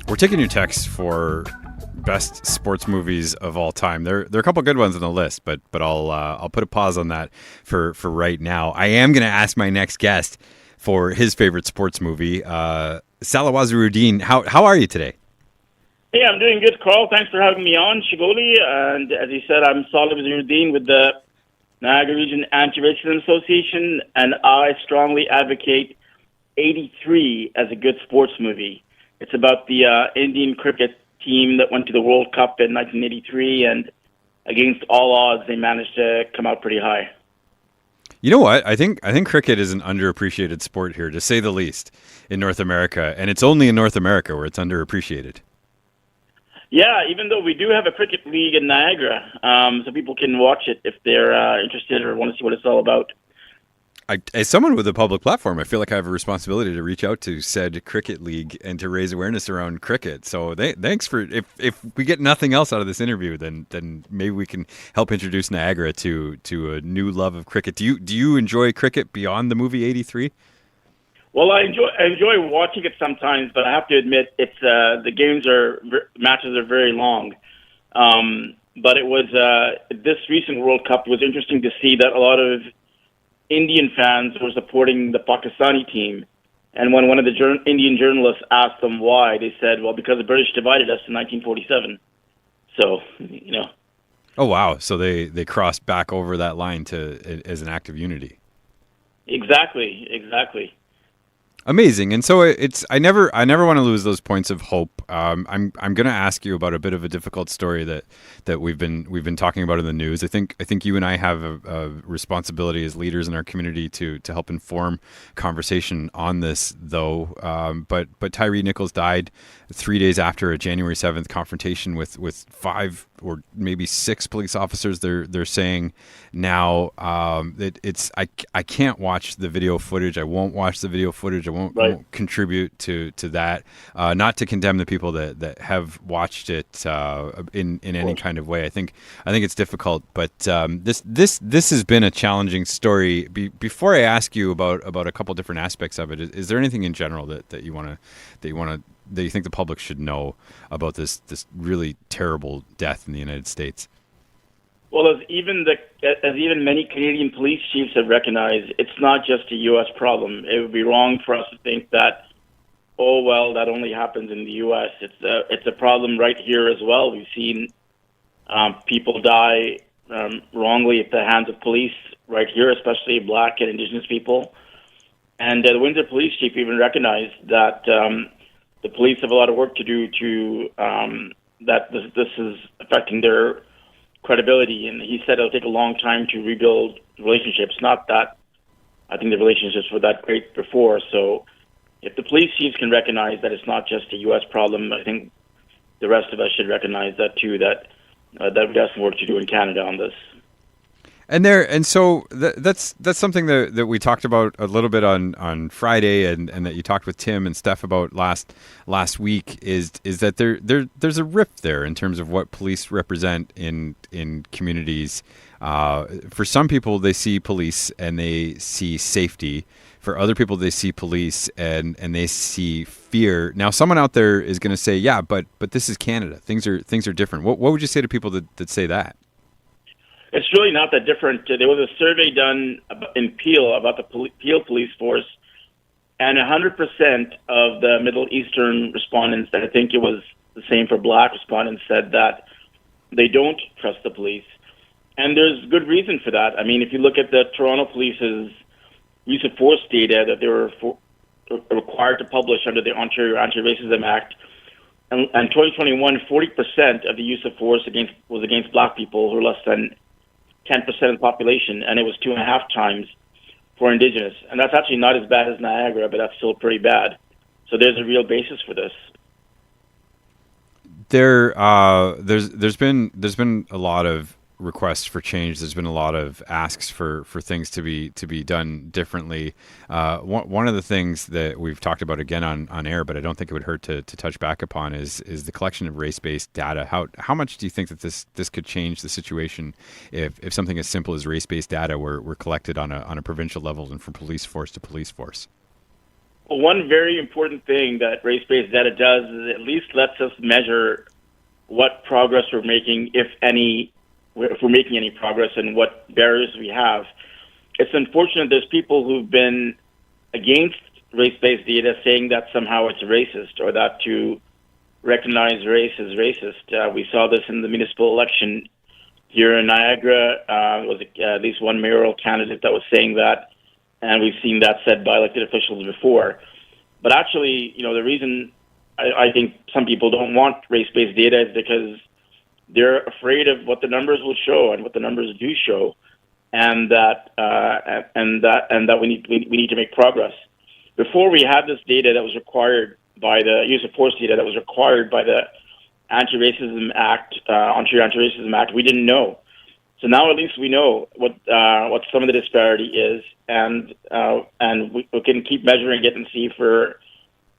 We're taking your texts for best sports movies of all time. There are a couple good ones on the list, but I'll put a pause on that for right now. I am going to ask my next guest for his favorite sports movie. Saleh Waziruddin, how are you today? Hey, I'm doing good, Karl. Thanks for having me on, Shigoli. And as you said, I'm Saleh Waziruddin with the Niagara Region Anti-Racism Association, and I strongly advocate 83 as a good sports movie. It's about the Indian cricket team that went to the World Cup in 1983, and against all odds, they managed to come out pretty high. You know what? I think cricket is an underappreciated sport here, to say the least, in North America, and it's only in North America where it's underappreciated. Yeah, even though we do have a cricket league in Niagara, so people can watch it if they're interested or want to see what it's all about. As someone with a public platform, I feel like I have a responsibility to reach out to said cricket league and to raise awareness around cricket. So thanks for, if we get nothing else out of this interview, then maybe we can help introduce Niagara to a new love of cricket. Do you enjoy cricket beyond the movie 83? Well, I enjoy watching it sometimes, but I have to admit it's the matches are very long. But it was this recent World Cup was interesting to see that a lot of Indian fans were supporting the Pakistani team. And when one of the Indian journalists asked them why, they said, well, because the British divided us in 1947. So, you know. Oh, wow. So they crossed back over that line as an act of unity. Exactly. Amazing. And so I never want to lose those points of hope. I'm going to ask you about a bit of a difficult story that we've been talking about in the news. I think you and I have a responsibility as leaders in our community to help inform conversation on this, though. But Tyre Nichols died 3 days after a January 7th confrontation with 5 or maybe 6 police officers. They're saying now I can't watch the video footage. I won't watch the video footage. I won't contribute to that. Not to condemn the people that have watched it in any kind of way. I think it's difficult, but this has been a challenging story. Before I ask you about a couple different aspects of it, is there anything in general that you think the public should know about this really terrible death in the United States? Well, as even many Canadian police chiefs have recognized, it's not just a U.S. problem. It would be wrong for us to think that, oh well, that only happens in the U.S. It's a problem right here as well. We've seen people die wrongly at the hands of police right here, especially Black and Indigenous people. And the Windsor police chief even recognized that the police have a lot of work to do to that this is affecting their credibility, and he said it'll take a long time to rebuild relationships. Not that I think the relationships were that great before. So if the police chiefs can recognize that it's not just a U.S. problem, I think the rest of us should recognize that too, that we have some work to do in Canada on this. And so that's something that we talked about a little bit on Friday, and that you talked with Tim and Steph about last week is that there's a rift there in terms of what police represent in communities. For some people, they see police and they see safety. For other people, they see police and they see fear. Now, someone out there is going to say, yeah, but this is Canada. Things are different. What would you say to people that say that? It's really not that different. There was a survey done in Peel about the Peel police force, and 100% of the Middle Eastern respondents, and I think it was the same for Black respondents, said that they don't trust the police. And there's good reason for that. I mean, if you look at the Toronto Police's use of force data that they were required to publish under the Ontario Anti-Racism Act, and 2021, 40% of the use of force was against Black people, who are less than 10% of the population, and it was 2.5 times for Indigenous. And that's actually not as bad as Niagara, but that's still pretty bad. So there's a real basis for this. There's been a lot of requests for change. There's been a lot of asks for things to be done differently. One of the things that we've talked about again on air, but I don't think it would hurt to touch back upon is the collection of race-based data. How much do you think that this could change the situation if something as simple as race-based data were collected on a provincial level and from police force to police force? One very important thing that race-based data does is it at least lets us measure what progress we're making, if any, if we're making any progress, and what barriers we have. It's unfortunate there's people who've been against race-based data saying that somehow it's racist, or that to recognize race is racist. We saw this in the municipal election here in Niagara. There was at least one mayoral candidate that was saying that, and we've seen that said by elected officials before. But actually, the reason I think some people don't want race-based data is because they're afraid of what the numbers will show and what the numbers do show, and that we need to make progress. Before we had this data that was required by the use of force data that was required by the Anti-Racism Act, Ontario Anti-Racism Act, we didn't know. So now at least we know what some of the disparity is, and we can keep measuring it and see if we're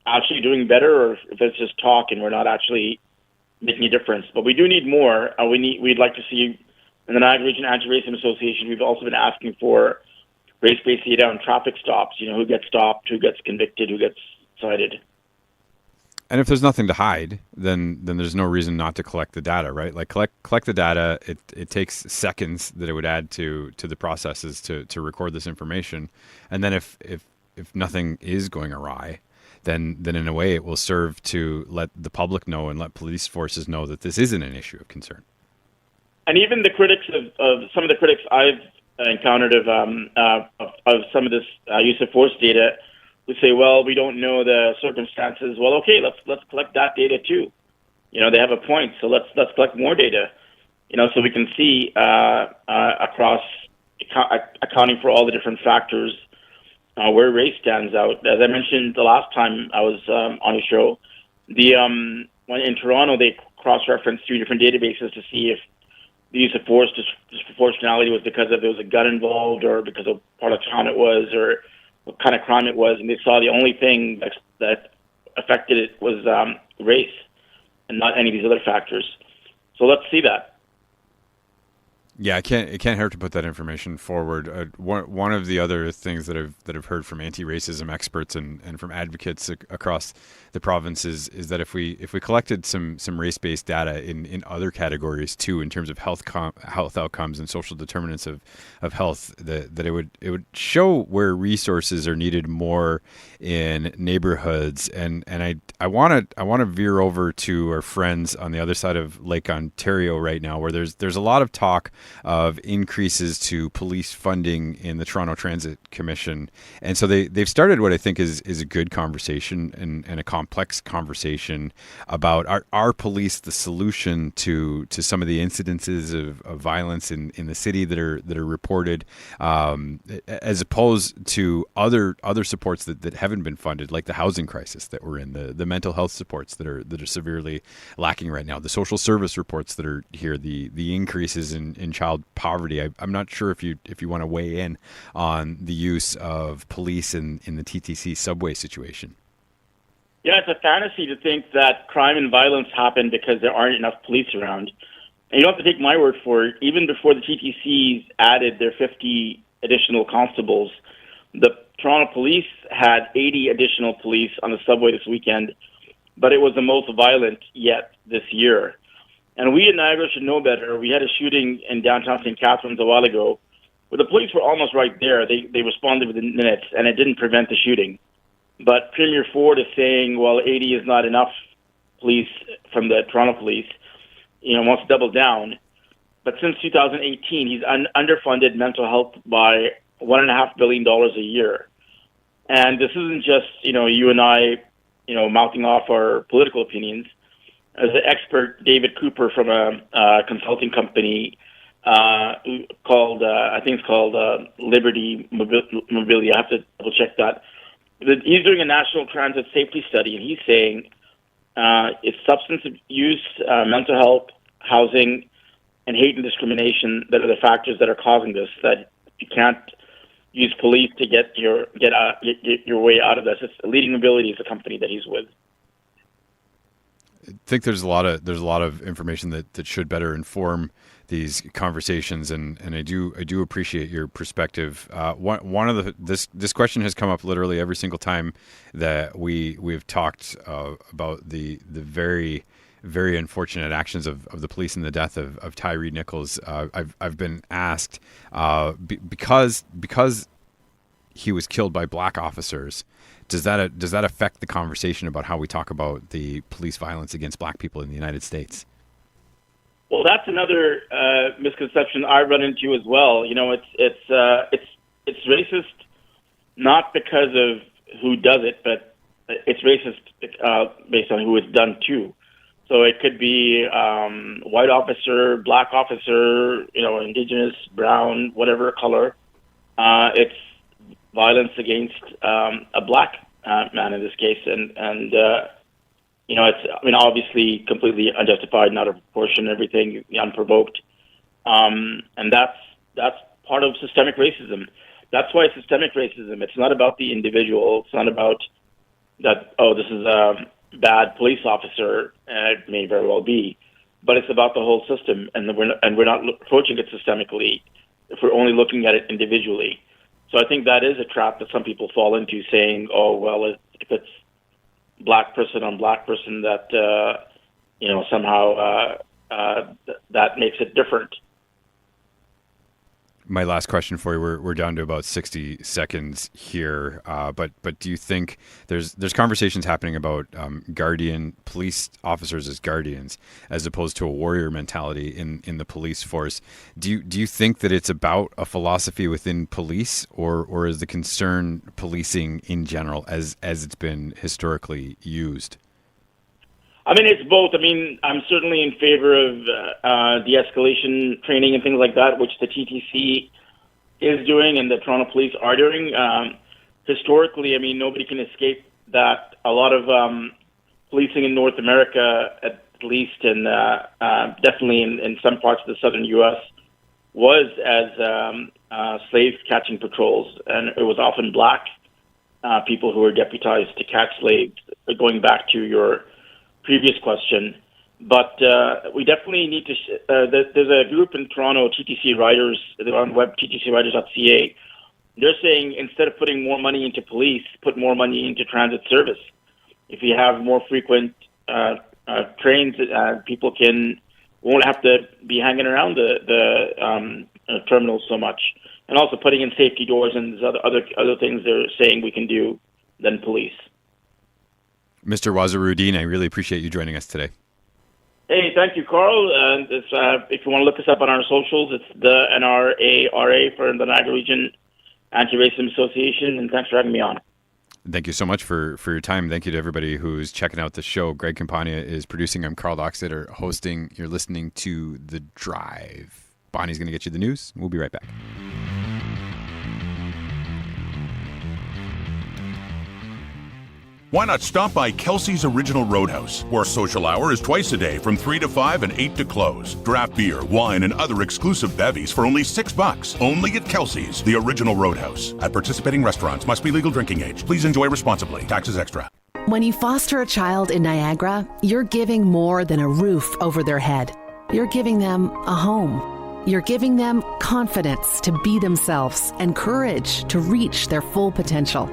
actually doing better, or if it's just talk and we're not actually making a difference. But we do need more. We'd like to see in the Niagara Region Anti-Racism Association. We've also been asking for race-based data on traffic stops. Who gets stopped, who gets convicted, who gets cited. And if there's nothing to hide, then there's no reason not to collect the data, right? Like collect the data. It takes seconds that it would add to the processes to record this information, and then if nothing is going awry, then in a way it will serve to let the public know and let police forces know that this isn't an issue of concern. And even the critics of some of the critics I've encountered of some of this use of force data would say, well, we don't know the circumstances. Well, okay, let's collect that data too. They have a point, so let's collect more data. So we can see across accounting for all the different factors where race stands out. As I mentioned the last time I was on the show, when in Toronto they cross-referenced 3 different databases to see if the use of force disproportionality was because there was a gun involved, or because of part of town it was, or what kind of crime it was, and they saw the only thing that affected it was race, and not any of these other factors. So let's see that. Yeah, it can't hurt to put that information forward. One of the other things that I've heard from anti-racism experts and from advocates across the province is that if we collected some race-based data in other categories too, in terms of health outcomes and social determinants of health, that it would show where resources are needed more in neighborhoods. And I want to veer over to our friends on the other side of Lake Ontario right now, where there's a lot of talk of increases to police funding in the Toronto Transit Commission. And so they've started what I think is a good conversation and a complex conversation about are police the solution to some of the incidences of violence in the city that are reported, as opposed to other supports that haven't been funded, like the housing crisis that we're in, the mental health supports that are severely lacking right now, the social service reports that are here, the increases in child poverty. I'm not sure if you want to weigh in on the use of police in the TTC subway situation. Yeah, it's a fantasy to think that crime and violence happen because there aren't enough police around. And you don't have to take my word for it. Even before the TTCs added their 50 additional constables, the Toronto police had 80 additional police on the subway this weekend, but it was the most violent yet this year. And we in Niagara should know better. We had a shooting in downtown St. Catharines a while ago, where the police were almost right there. They responded within minutes, and it didn't prevent the shooting. But Premier Ford is saying, well, 80 is not enough police from the Toronto police. Wants to double down. But since 2018, he's underfunded mental health by $1.5 billion a year. And this isn't just, you and I, mouthing off our political opinions. As an expert, David Cooper from a consulting company called, I think it's called Liberty Mobility. I have to double check that. He's doing a national transit safety study, and he's saying it's substance abuse, mental health, housing, and hate and discrimination that are the factors that are causing this. That you can't use police to get your way out of this. It's Leading Mobility is the company that he's with. think there's a lot of information that should better inform these conversations, and I do appreciate your perspective. One of this question has come up literally every single time that we've talked about the very, very unfortunate actions of the police and the death of Tyre Nichols. I've been asked because he was killed by black officers. Does that affect the conversation about how we talk about the police violence against black people in the United States? Well, that's another misconception I run into as well. It's racist not because of who does it, but it's racist based on who it's done to. So it could be white officer, black officer, indigenous, brown, whatever color. It's violence against a black man in this case, and it's obviously completely unjustified, not out of proportion, everything unprovoked, and that's part of systemic racism. That's why it's systemic racism. It's not about the individual. It's not about that. Oh, this is a bad police officer. It may very well be, but it's about the whole system, and we're not approaching it systemically if we're only looking at it individually. So I think that is a trap that some people fall into, saying, "Oh, well, if it's black person on black person, that somehow that makes it different." My last question for you. We're down to about 60 seconds here, but do you think there's conversations happening about police officers as guardians as opposed to a warrior mentality in the police force? Do you think that it's about a philosophy within police, or is the concern policing in general as it's been historically used? It's both. I'm certainly in favor of de-escalation training and things like that, which the TTC is doing and the Toronto Police are doing. Historically, nobody can escape that a lot of policing in North America, at least, and definitely in some parts of the southern U.S., was as slaves catching patrols, and it was often black people who were deputized to catch slaves, going back to your previous question. But we definitely need to there's a group in Toronto, TTC Riders. They're on web, ttcriders.ca. They're saying instead of putting more money into police, put more money into transit service. If you have more frequent trains, people won't have to be hanging around the terminals so much, and also putting in safety doors and other things they're saying we can do than police. Mr. Waziruddin, I really appreciate you joining us today. Hey, thank you, Karl. If you want to look us up on our socials, it's the NRARA for the Niagara Region Anti-Racism Association, and thanks for having me on. Thank you so much for your time. Thank you to everybody who's checking out the show. Greg Campania is producing. I'm Karl Dockstader hosting. You're listening to The Drive. Bonnie's going to get you the news. We'll be right back. Why not stop by Kelsey's Original Roadhouse, where social hour is twice a day from 3 to 5 and 8 to close. Draft beer, wine, and other exclusive bevies for only $6. Only at Kelsey's, the Original Roadhouse. At participating restaurants, must be legal drinking age. Please enjoy responsibly. Taxes extra. When you foster a child in Niagara, you're giving more than a roof over their head. You're giving them a home. You're giving them confidence to be themselves and courage to reach their full potential.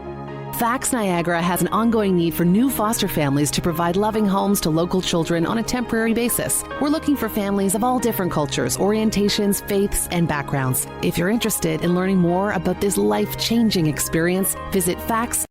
Facts Niagara has an ongoing need for new foster families to provide loving homes to local children on a temporary basis. We're looking for families of all different cultures, orientations, faiths, and backgrounds. If you're interested in learning more about this life-changing experience, visit Facts